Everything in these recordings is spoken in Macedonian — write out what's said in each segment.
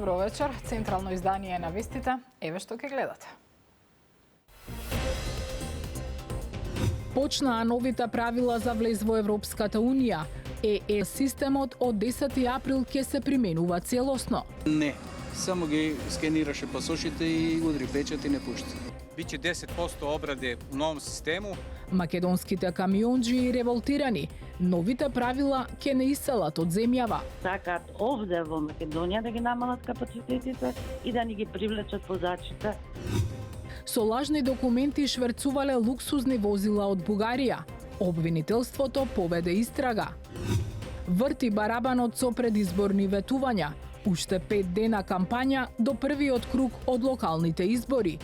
Добро вечер. Централно издание на вестите. Еве што ќе гледате. Почнаа новите правила за влез во Европската Унија. системот од 10 април ќе се применува целосно. Не, само ги скенираше пасошите и удри печат и не пушти. Биće 10% обраде у новом систему. Македонските камионџи револтирани. Новите правила ќе не иселат од земјава. Сакаат овде во Македонија да ги намалат капацитетите и да ни ги привлечат возачите. Со лажни документи шверцувале луксузни возила од Бугарија. Обвинителството поведе истрага. Врти барабанот со предизборни ветувања. Уште 5 дена кампања до првиот круг од локалните избори.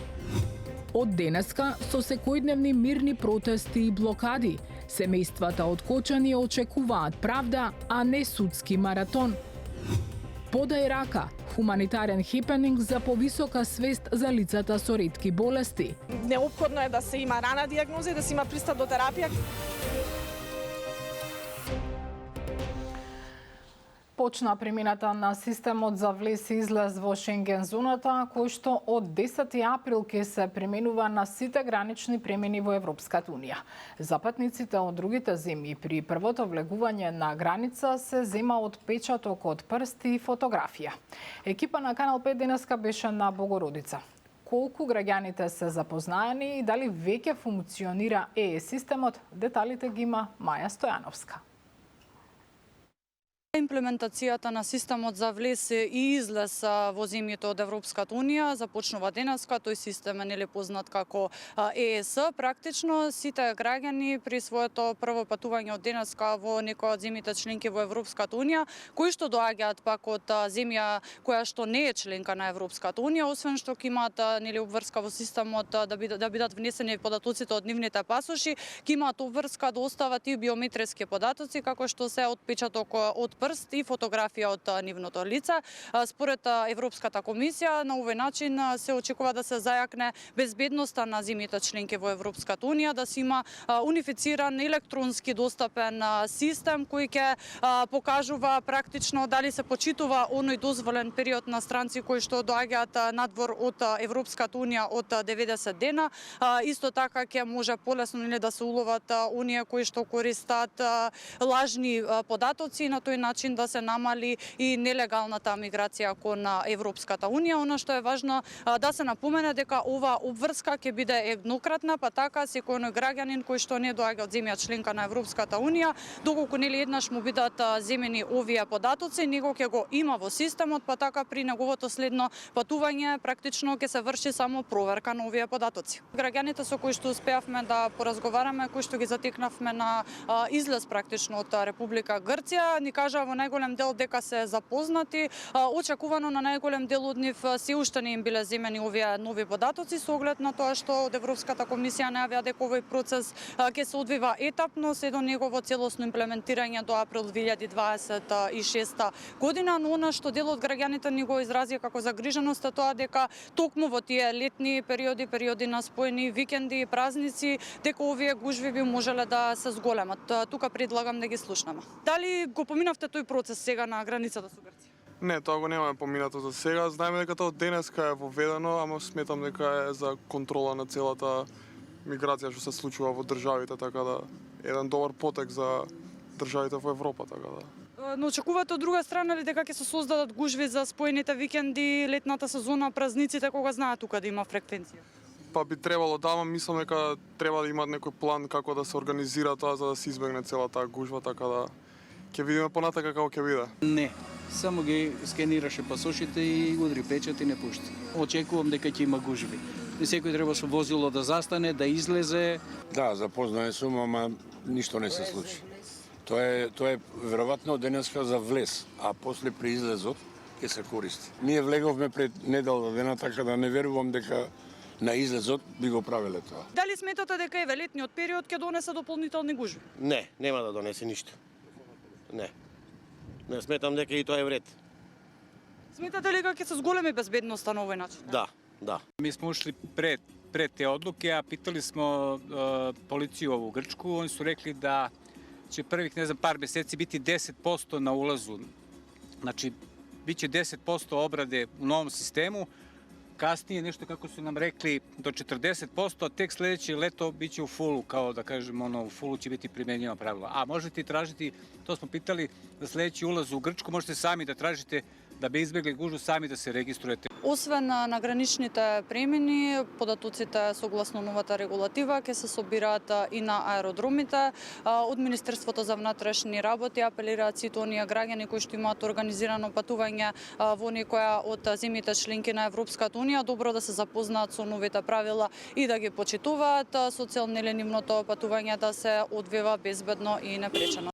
Од денеска со секојдневни мирни протести и блокади, семејствата од Кочани очекуваат правда, а не судски маратон. Подај рака, хуманитарен хепенинг за повисока свест за лицата со ретки болести. Неопходно е да се има рана дијагноза и да се има пристап до терапија. Почна примината на системот за влез и излез во Шенген зоната, кој што од 10 април ќе се применува на сите гранични премини во Европската Унија. За патниците од другите земји при првото влегување на граница се зема отпечаток од прсти и фотографија. Екипа на Канал 5 денеска беше на Богородица. Колку граѓаните се запознаени и дали веќе функционира системот, деталите ги има Маја Стојановска. Имплементацијата на системот за влез и излез во земјите од Европската Унија започнува денеска. Тој систем е познат како ЕС. Практично сите граѓани при своето прво патување од денеска во некоја од земјите членки во Европската Унија, кои што доаѓаат пак од земја која што не е членка на Европската Унија, освен што ќе имаат обврска во системот да бидат внесени податоците од нивните пасоши, ќе имаат обврска да остават и биометриски податоци, како што се отпечаток од прст и фотографија од нивното лице. Според Европската комисија, на овој начин се очекува да се зајакне безбедноста на земјите членки во Европската Унија, да се има унифициран електронски достапен систем кој ќе покажува практично дали се почитува оној дозволен период на странци кои што доаѓаат надвор од Европската Унија од 90 дена. Исто така ќе може полесно да се уловат оние кои што користат лажни податоци, на тој начин да се намали и нелегалната миграција кон Европската Унија. Она што е важно да се напомене дека ова обврска ќе биде еднократна, па така секој граѓанин кој што не доаѓа од земја членка на Европската Унија, доколку еднаш му бидат земени овие податоци, него ќе го има во системот, па така при неговото следно патување практично ќе се врши само проверка на овие податоци. Граѓаните со кои што успеавме да поразговараме, кои што ги затекнавме на излез практично од Република Грција, ни кажа во најголем дел дека се запознати. Очекувано на најголем дел од нив се уште не им биле земени овие нови податоци, со оглед на тоа што од Европската комисија најавија дека овој процес ќе се одвива етапно се до негово целосно имплементирање до април 2026 година, но она што дел од граѓаните ни го изрази како загриженост е тоа дека токму во тие летни периоди на споени викенди и празници, дека овие гужви би можеле да се зголемат. Тука предлагам да ги слушнеме. Дали го поминавте тој процес сега на границата со Грција? Не, тоа го немаме поминато за сега. Знаеме дека тоа од денеска е воведено, ама сметам дека е за контрола на целата миграција што се случува во државите, така да еден добар потек за државите во Европа, така да. Но очекувате од друга страна ли дека ќе се создадат гужви за споените викенди, летната сезона, празниците, кога знаат тука да има фреквенција? Па би требало да, ама мислам дека треба да имаат некој план како да се организира тоа за да се избегне целата гужва, така да ќе видиме понатака како ќе биде. Не, само ги скенираше пасошите и удри печат и не пушти. Очекувам дека ќе има гужви. Секој треба со возило да застане, да излезе. Да, запознаен сум, ама ништо не се случи. Тоа е веројатно денеска за влез, а после при излезот ќе се користи. Ние влеговме пред недела дена, така да не верувам дека на излезот би го правеле тоа. Дали сметате дека еве летниот период ќе донесе дополнителни гужви? Не, нема да донесе ништо. Не. Не сметам дека и тоа е вред. Сметате ли дека ќе се зголеми безбедноста на овој начин? Да. Mi smo ušli pred te odluke, a pitali smo policiju ovu Grčku, oni su rekli da će prvih, par meseci biti 10% na ulazu. Znači, biće 10% obrade u novom sistemu, kasnije nešto kako su nam rekli do 40%, a tek sledeće leto biće u fullu, kao da kažem, u fullu će biti primenjena pravila. A možete i tražiti, to smo pitali, za sledeći ulaz u Grčku, možete sami da tražite da bi избегли гужву сами да се региструете. Освен на граничните премини, податоците согласно новата регулатива ќе се собираат и на аеродромите. Од Министерството за внатрешни работи апелираат сите оние граѓани кои што имаат организирано патување во некоја од земјите членки на Европската унија, добро да се запознаат со новите правила и да ги почитуваат, со цел нивното патување да се одвива безбедно и непречено.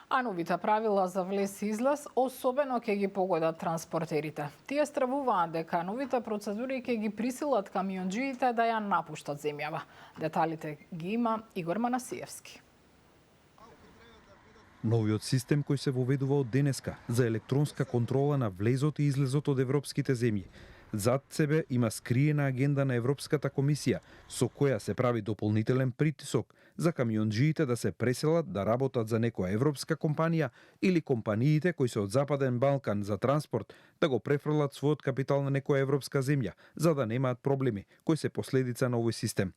А новите правила за влез и излез особено ќе ги погодат транспортерите. Тие стравуваат дека новите процедури ќе ги присилат камионџиите да ја напуштат земјава. Деталите ги има Игор Манасиевски. Новиот систем кој се воведува од денеска за електронска контрола на влезот и излезот од европските земји. Зад себе има скриена агенда на Европската комисија, со која се прави дополнителен притисок за камионџиите да се преселат да работат за некоја европска компанија или компаниите кои се од Западен Балкан за транспорт да го префрлат својот капитал на некоја европска земја, за да немаат проблеми кои се последица на овој систем.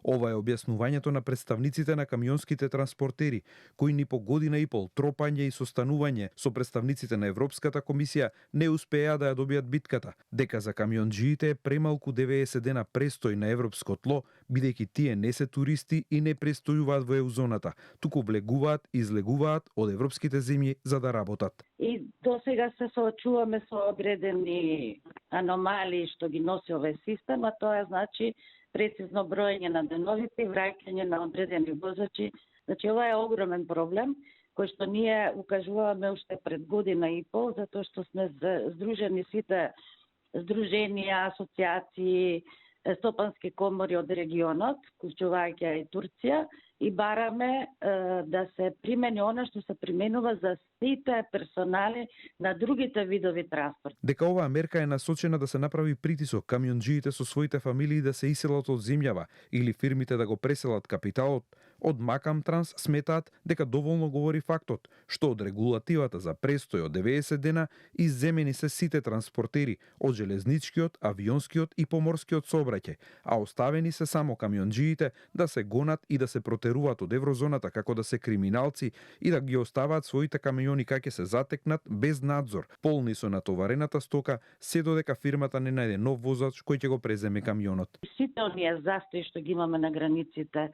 Ова е објаснувањето на представниците на камионските транспортери, кои ни по година и пол тропање и состанување со представниците на Европската комисија не успеа да ја добијат битката, дека за камионџиите е премалку 90 дена престој на европско тло, бидејќи тие не се туристи и не престојуваат во еузоната, туку влегуваат и излегуваат од европските земји за да работат. И до сега се соочуваме со одредени аномалии што ги носи овој систем, а тоа значи прецизно броење на деновите и враќање на одредени возачи. Значи, ова е огромен проблем кој што ние укажуваме уште пред година и пол, затоа што сме здружени сите здруженија, асоциации, стопански комори од регионот, вклучувајќи и Турција, и бараме да се примени она што се применува за сите персонали на другите видови транспорт. Дека оваа мерка е насочена да се направи притисок камионџиите со своите фамилии да се иселат од земјава или фирмите да го преселат капиталот, од Макам Транс сметаат дека доволно говори фактот што од регулативата за престој од 90 дена изземени се сите транспортери од железничкиот, авионскиот и поморскиот сообраќај, а оставени се само камионџиите да се гонат и да се протеруваат од еврозоната како да се криминалци и да ги оставаат своите камиони кај ќе се затекнат без надзор, полни со натоварената стока, се додека фирмата не најде нов возач кој ќе го преземе камионот. Сите оние застои што ги имаме на границите,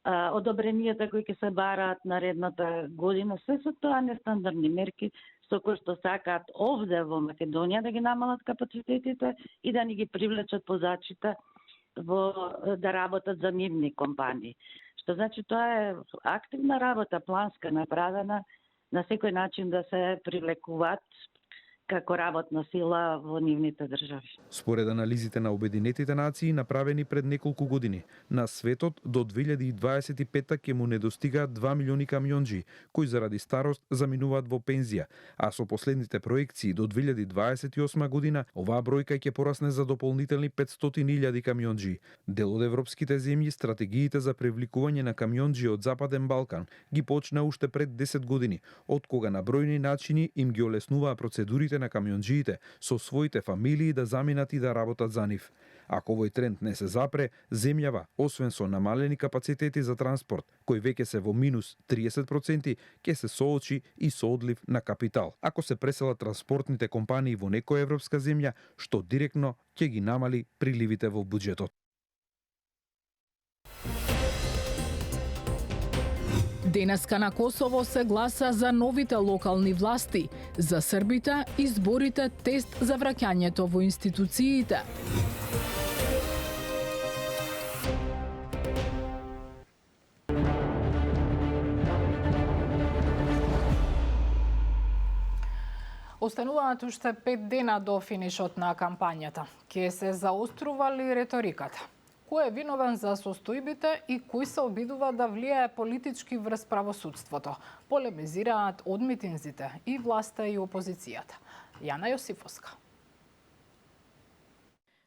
одобренијата кои ќе се бараат наредната година, се со тоа нестандардни мерки со кои што сакаат овде во Македонија да ги намалат капацитетите и да ни ги привлечат возачите да работат за нивни компании. Што значи тоа е активна работа, планска, направена на секој начин да се привлекуваат како работна сила во нивните држави. Според анализите на Обединетите нации направени пред неколку години, на светот до 2025 ќе му недостигаат 2 милиони камионџи, кои заради старост заминуваат во пензија, а со последните проекции до 2028 година оваа бројка ќе порасне за дополнителни 500.000 камионџи. Дел од европските земји стратегиите за привлекување на камионџи од Западен Балкан ги почна уште пред 10 години, од кога на бројни начини им ги олеснуваа процедурите на камионџиите со своите фамилии да заминат и да работат за нив. Ако овој тренд не се запре, земјава, освен со намалени капацитети за транспорт, кој веќе се во минус 30%, ќе се соочи и со одлив на капитал. Ако се преселат транспортните компании во некоја европска земја, што директно ќе ги намали приливите во буџетот. Денеска на Косово се гласа за новите локални власти, за србите изборите тест за враќањето во институциите. Остануваат уште 5 дена до финишот на кампањата. Ке се заострува ли реториката? Кој е виновен за состојбите и кој се обидува да влијае политички врз правосудството? Полемизираат од митинзите и власта и опозицијата. Јана Јосифовска.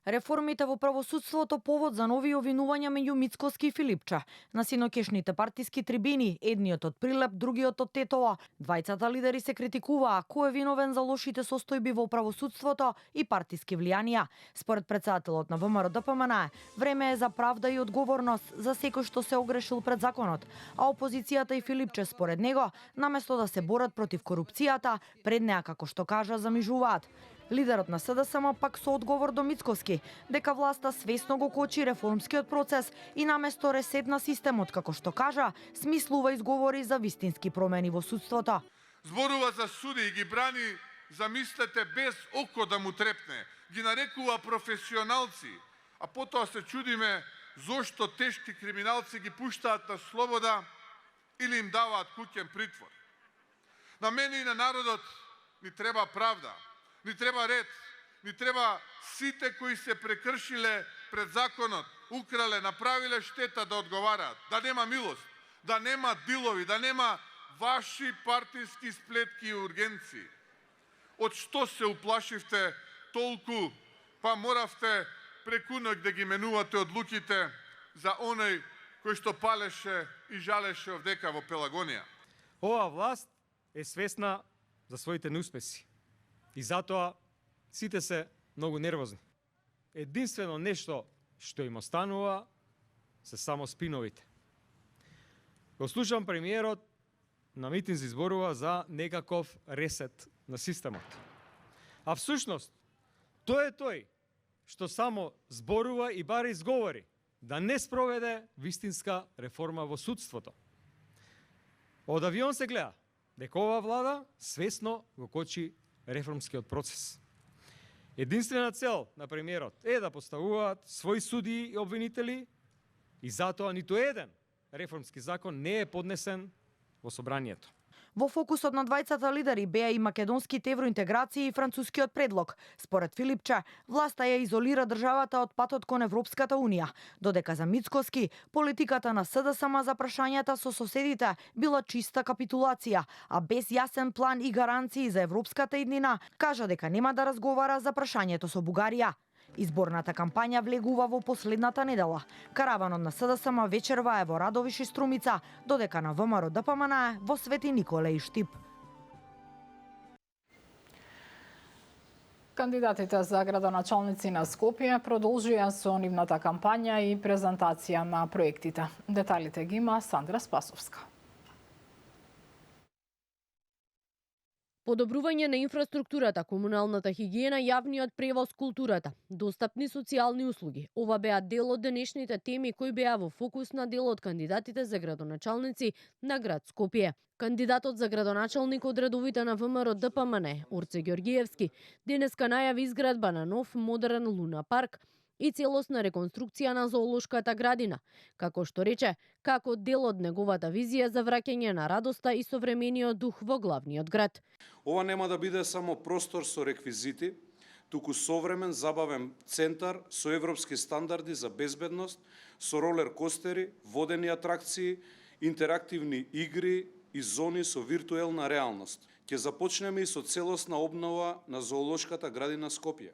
Реформите во правосудството повод за нови обвинувања меѓу Мицкоски и Филипче. На синокешните партиски трибини, едниот од Прилеп, другиот од Тетова. Двајцата лидери се критикуваа кој е виновен за лошите состојби во правосудството и партиски влијанија. Според претседателот на ВМРО ДПМН, време е за правда и одговорност за секој што се огрешил пред законот, а опозицијата и Филипче според него, наместо да се борат против корупцијата, пред неа, како што кажа, замижуваат. Лидерот на СДСМ пак со одговор до Мицкоски, дека власта свесно го кочи реформскиот процес и наместо ресет на системот, како што кажа, смислува изговори за вистински промени во судството. Зборува за суди и ги брани, замислете, без око да му трепне. Ги нарекува професионалци, а потоа се чудиме зошто тешки криминалци ги пуштаат на слобода или им даваат куќен притвор. На мене и на народот ни треба правда. Ни треба ред, ни треба сите кои се прекршиле пред законот, украле, направиле штета да одговараат, да нема милост, да нема дилови, да нема ваши партиски сплетки и ургенци. Од што се уплашивте толку, па моравте преку ноќ да ги менувате одлуките за оној кој што палеше и жалеше овдека во Пелагонија. Ова власт е свесна за своите неуспеси. И затоа сите се многу нервозни. Единствено нешто што им останува се само спиновите. Го слушам премиерот на митинзи зборува за некаков ресет на системот. А всушност, тој е тој што само зборува и бара изговори да не спроведе вистинска реформа во судството. Од авион се гледа дека ова влада свесно го кочи реформскиот процес. Единствена цел на премиерот е да поставуваат своји судии и обвинители и затоа ниту еден реформски закон не е поднесен во собранието. Во фокусот на двајцата лидери беа и македонските евроинтеграции и францускиот предлог. Според Филипче, власта ја изолира државата од патот кон Европската унија, додека за Мицкоски политиката на СДСМ за прашањата со соседите била чиста капитулација, а без јасен план и гаранции за европската иднина, кажа дека нема да разговара за прашањето со Бугарија. Изборната кампања влегува во последната недела. Караванот на СДСМ вечерва е во Радовиш и Струмица, додека на ВМРО ДПМН во Свети Николе и Штип. Кандидатите за градоначалници на Скопје продолжија со нивната кампања и презентација на проектите. Деталите ги има Сандра Спасовска. Подобрување на инфраструктурата, комуналната хигиена, јавниот превоз, културата, достапни социјални услуги. Ова беа дел од денешните теми кои беа во фокус на дел од кандидатите за градоначалници на град Скопје. Кандидатот за градоначалник од редовите на ВМРО ДПМН, Орце Ѓоргиевски, денеска најави изградба на нов модерен луна парк и целосна реконструкција на зоолошката градина, како што рече, како дел од неговата визија за враќање на радоста и современиот дух во главниот град. Ова нема да биде само простор со реквизити, туку современ забавен центар со европски стандарди за безбедност, со ролер костери, водени атракции, интерактивни игри и зони со виртуелна реалност. Ќе започнеме и со целосна обнова на зоолошката градина Скопје.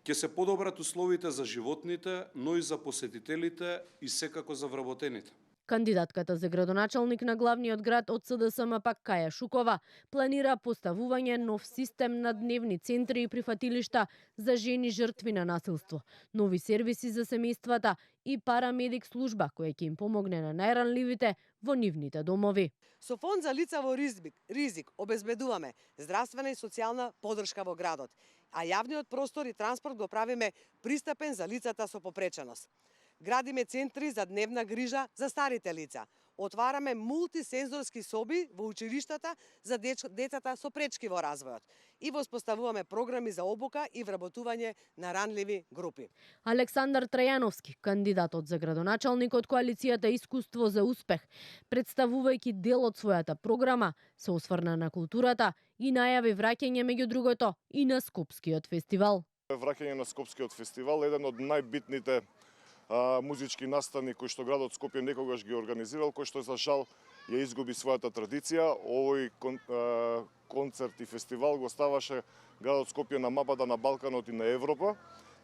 Ќе се подобрат условите за животните, но и за посетителите и секако за вработените. Кандидатката за градоначалник на главниот град од СДСМ пак Каја Шукова планира поставување нов систем на дневни центри и прифатилишта за жени жртви на насилство, нови сервиси за семејствата и парамедик служба која ќе им помогне на најранливите во нивните домови. Со фонд за лица во ризик обезбедуваме здравствена и социјална поддршка во градот, а јавниот простор и транспорт го правиме пристапен за лицата со попреченост. Градиме центри за дневна грижа за старите лица. Отвараме мултисензорски соби во училиштата за децата со пречки во развојот и воспоставуваме програми за обука и вработување на ранливи групи. Александар Трајановски, кандидатот за градоначалник од коалицијата Искуство за успех, представувајќи дел од својата програма, се осврна на културата и најави враќање меѓу другото и на Скопскиот фестивал. Враќање на Скопскиот фестивал е еден од најбитните музички настани кои што градот Скопје некогаш ги организирал, кој што за жал ја изгуби својата традиција. Овој концерт и фестивал го ставаше градот Скопје на мапата на Балканот и на Европа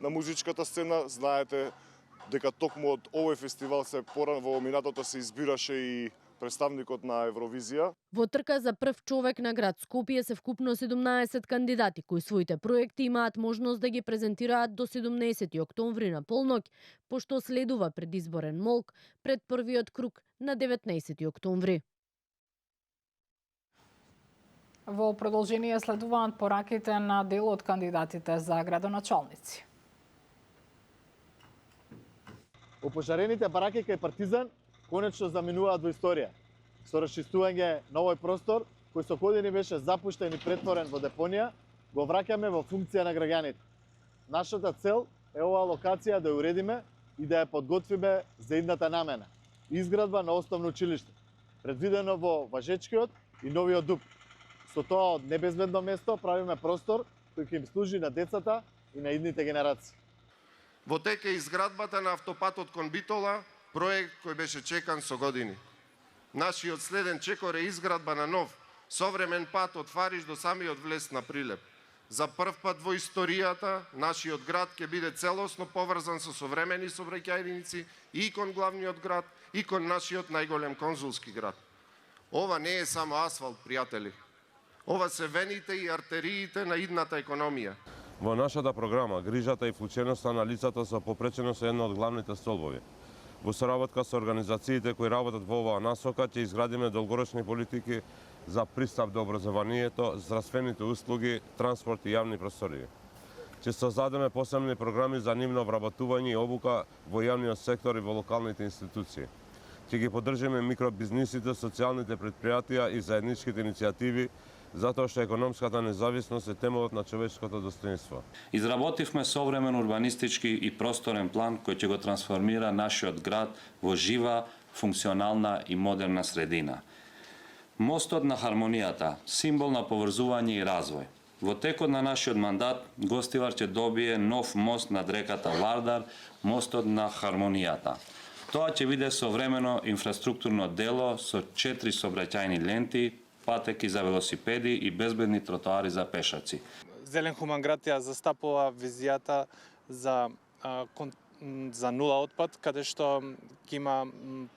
на музичката сцена. Знаете дека токму од овој фестивал се порано во минатото се избираше и представникот на Евровизија. Во трка за прв човек на град Скопје се вкупно 17 кандидати кои своите проекти имаат можност да ги презентираат до 17 октомври на полноќ, пошто следува предизборен молк пред првиот круг на 19 октомври. Во продолжение следуваат пораките на дел од кандидатите за градоначалници. Опожарените бараки кај Партизан конечно заминуваат во историја. Со расчистување на овој простор, кој со години беше запуштен и претворен во депонија, го враќаме во функција на граѓаните. Нашата цел е оваа локација да ја уредиме и да ја подготвиме за идната намена. Изградба на основно училиште, предвидено во Важечкиот и Новиот Дуб. Со тоа од небезбедно место правиме простор кој ќе им служи на децата и на идните генерации. Во тек е изградбата на автопатот кон Битола, проект кој беше чекан со години. Нашиот следен чекор е изградба на нов, современ пат од Фариш до самиот влез на Прилеп. За прв пат во историјата, нашиот град ќе биде целосно поврзан со современи сообраќајници и кон главниот град, и кон нашиот најголем конзулски град. Ова не е само асфалт, пријатели. Ова се вените и артериите на идната економија. Во нашата програма, грижата и вклученоста на лицата со попреченост е една од главните столбови. Во соработка со организациите кои работат во оваа насока, ќе изградиме долгорочни политики за пристап до образованието, здравствените услуги, транспорт и јавни простории. Ќе создадеме посебни програми за нивно вработување и обука во јавниот сектор и во локалните институции. Ќе ги поддржиме микробизнисите, социјалните предпријатија и заедничките иницијативи, затоа што економската независност е темелот на човечкото достоинство. Изработивме современ урбанистички и просторен план кој ќе го трансформира нашиот град во жива, функционална и модерна средина. Мостот на хармонијата, символ на поврзување и развој. Во текот на нашиот мандат, Гостивар ќе добие нов мост над реката Вардар, мостот на хармонијата. Тоа ќе биде современо инфраструктурно дело со 4 сообраќајни ленти, патеки за велосипеди и безбедни тротоари за пешаци. Зелен хуман град ја застапува визијата за нула отпад, каде што ќе има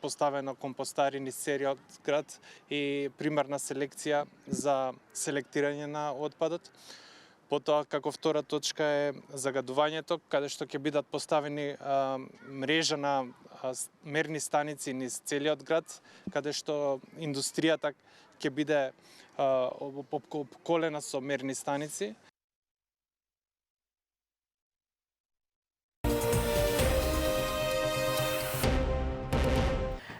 поставено компостари низ целиот град и примерна селекција за селектирање на отпадот. Потоа, како втора точка е загадувањето, каде што ќе бидат поставени мрежа на мерни станици низ целиот град, каде што индустријата ќе биде обколена со мерни станици.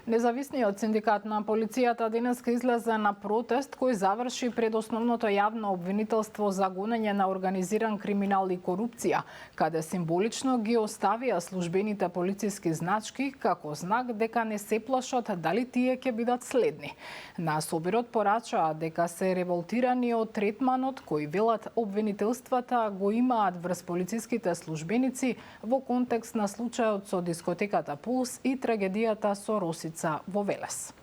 Независниот синдикат на полицијата денеска излезе на протест кој заврши пред основното јавно обвинителство за гонење на организиран криминал и корупција, каде символично ги оставија службените полициски значки како знак дека не се плашат дали тие ќе бидат следни. На собирот порачаа дека се револтирани од третманот кој велат обвинителствата го имаат врз полициските службеници во контекст на случајот со дискотеката Пулс и трагедијата со Росица во Велес.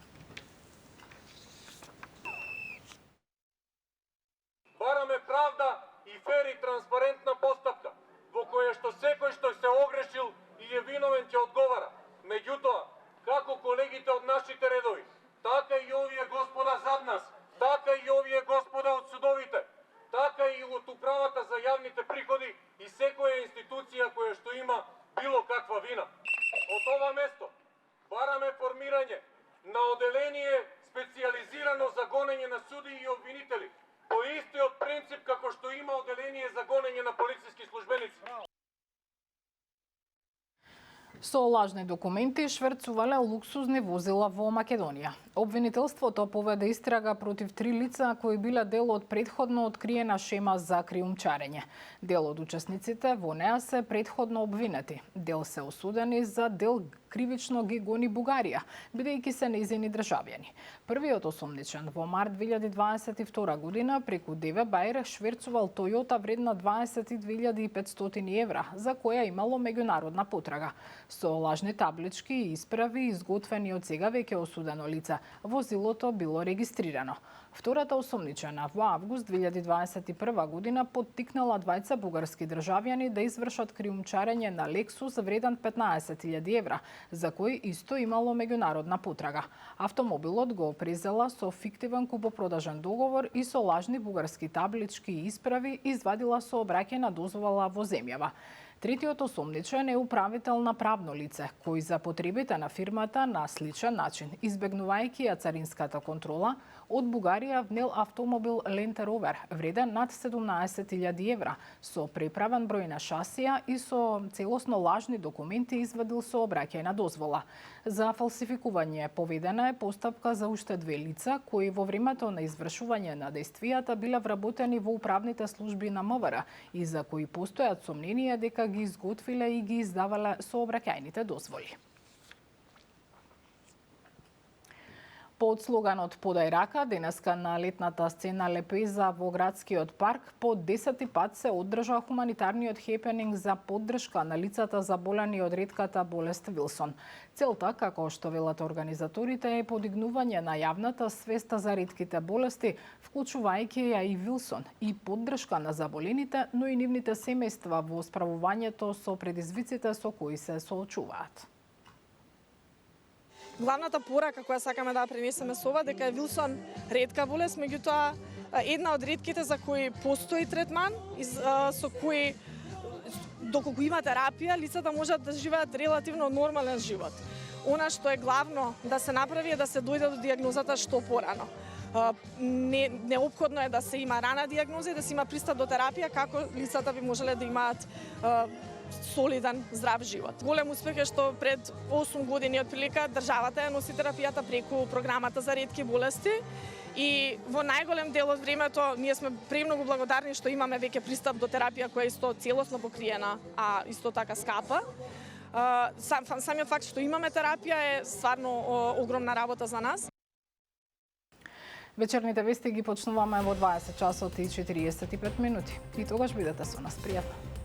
Бараме правда и фер и транспарентна постапка, во која што секој што се огрешил и е виновен ќе одговара. Меѓутоа, како колегите од нашите редови, така и овие господа зад нас, така и овие господа од судовите, така и од управата за јавните приходи и секоја институција која што има било каква вина. Од ова место бараме формирање на оделение специјализирано за гонење на судии и обвинители, по истиот принцип како што има оделение за гонење на полициски службеници. Со лажни документи шверцувале луксузни возила во Македонија. Обвинителството поведе истрага против 3 лица кои биле дел од претходно откриена шема за криумчарење. Дел од учесниците во неа се претходно обвинети. Дел се осудени за дел кривично ги гони Бугарија, бидејќи се нејзини државјани. Првиот осомничен во март 2022 година преку ДВ Бајер шверцувал Тојота вредна 22.500 евра, за која имало меѓународна потрага. Со лажни таблички и исправи изготвени од сега веќе осудено лице, возилото било регистрирано. Втората осомничена во август 2021 година поттикнала двајца бугарски државјани да извршат криумчарење на Лексус вреден 15.000 евра, за кој исто имало меѓународна потрага. Автомобилот го презела со фиктивен купопродажен договор и со лажни бугарски таблички и исправи извадила сообраќајна дозвола во земјава. Третиот осомничен е управител на правно лице, кој за потребите на фирмата на сличен начин, избегнувајќи ја царинската контрола, од Бугарија внел автомобил Land Rover вреден над 17.000 евра, со преправен број на шасија и со целосно лажни документи извадил сообраќајна дозвола. За фалсификување поведена е постапка за уште две лица, кои во времето на извршување на дејствијата биле вработени во управните служби на МВР и за кои постојат сомненија дека ги изготвиле и ги издавале сообраќајните дозволи. Под слоганот "Подај рака", денеска на летната сцена Лепеза во градскиот парк по 10-ти пат се одржа хуманитарниот хепенинг за поддршка на лицата заболени од ретката болест Вилсон. Целта, како што велат организаторите, е подигнување на јавната свест за ретките болести, вклучувајќи ја и Вилсон, и поддршка на заболените, но и нивните семејства во справувањето со предизвиците со кои се соочуваат. Главната порака која сакаме да пренесеме со ова дека е Вилсон ретка болест, меѓутоа една од ретките за кои постои третман и со кои доколку има терапија, лицата можат да живеат релативно нормален живот. Она што е главно да се направи е да се дојде до дијагнозата што порано. Неопходно е да се има рана дијагноза и да се има пристап до терапија како лицата би можеле да имаат солиден, здрав живот. Голем успех е што пред 8 години отприлика државата ја носи терапијата преку програмата за ретки болести и во најголем дел од времето ние сме премногу благодарни што имаме веќе пристап до терапија која е исто целосно покриена, а исто така скапа. Самиот факт што имаме терапија е стварно огромна работа за нас. Вечерните вести ги почнуваме во 20 часот и 45 минути. И тогаш бидете со нас. Пријатно.